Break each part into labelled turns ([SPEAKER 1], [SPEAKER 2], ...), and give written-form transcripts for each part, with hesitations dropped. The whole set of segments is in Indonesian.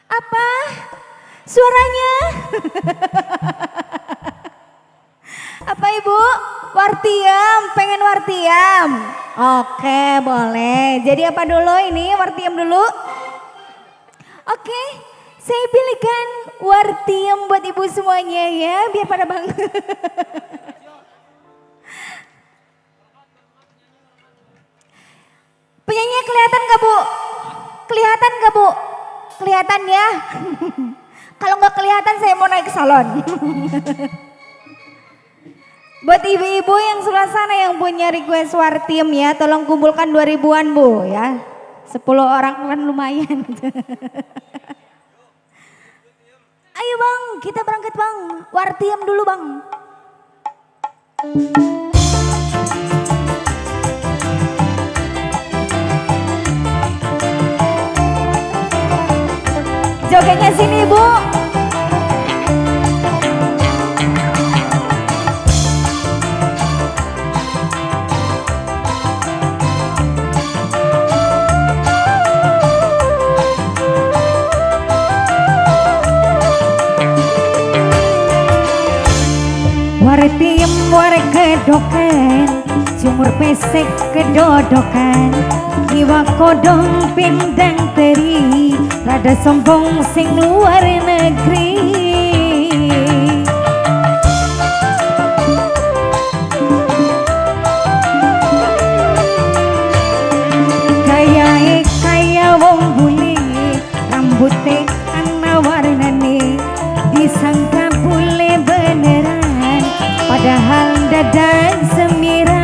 [SPEAKER 1] Apa? Suaranya? Apa Ibu? Wartiam, pengen wartiam. Oke, boleh. Jadi apa dulu ini? Wartiam dulu? Oke, saya pilihkan wartiam buat Ibu semuanya ya, biar pada bangga. Penyanyi kelihatan gak Bu? Kelihatan gak Bu? Kelihatan ya? Kalau nggak kelihatan saya mau naik ke salon. Buat ibu-ibu yang sebelah sana yang punya request wartiem ya, tolong kumpulkan 2000-an Bu ya. 10 orang kan lumayan. Ayo Bang, kita berangkat Bang. Wartiem dulu Bang. Jogetnya sini Bu. Wartiem war kedokan, sumur pesek kedodokan, iwa kodong pindang teri, rada sombong sing luar negeri. Kaya wong bule, rambutnya ana warnane, disangka bule beneran, padahal dadan semira.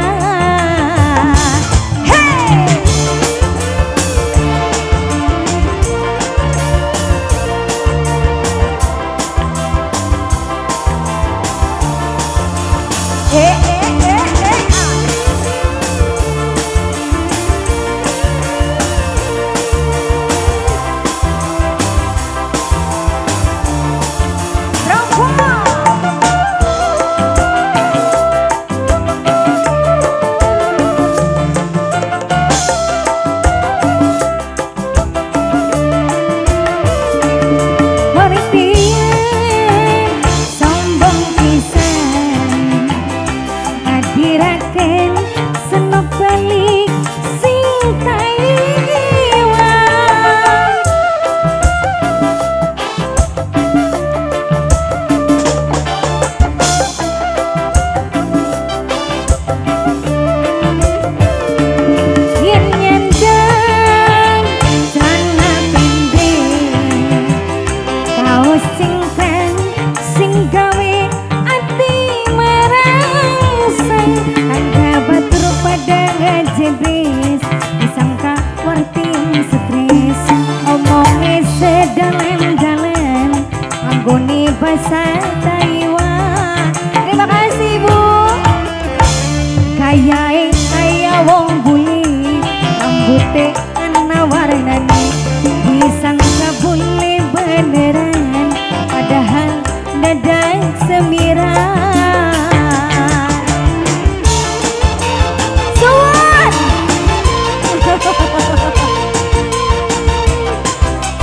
[SPEAKER 1] Disangka wartiem stres, omongnya sedalam-dalam, anggone bahasa Taiwan. Terima kasih Bu. Kaya wong bule, rambutnya ana warnane, disangka bule beneran, padahal dadan semira.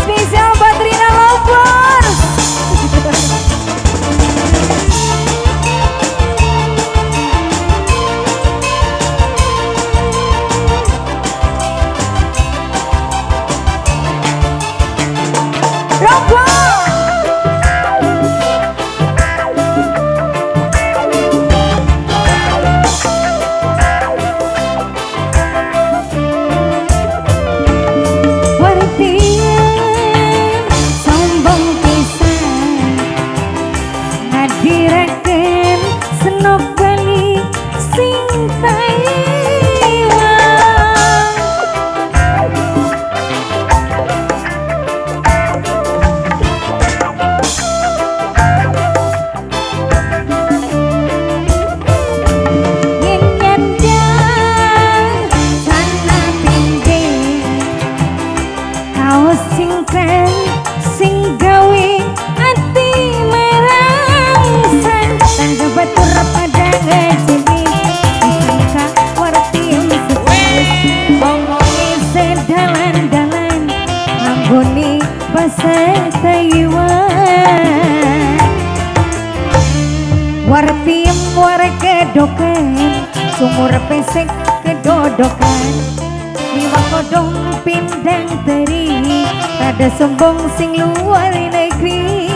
[SPEAKER 1] Spesial buat Rina Lovers. bahasa Taiwan. Wartiem warga dokan, sumur pesek kedodokan. Liwak kodong pindang teri, rada sombong sing luar negeri.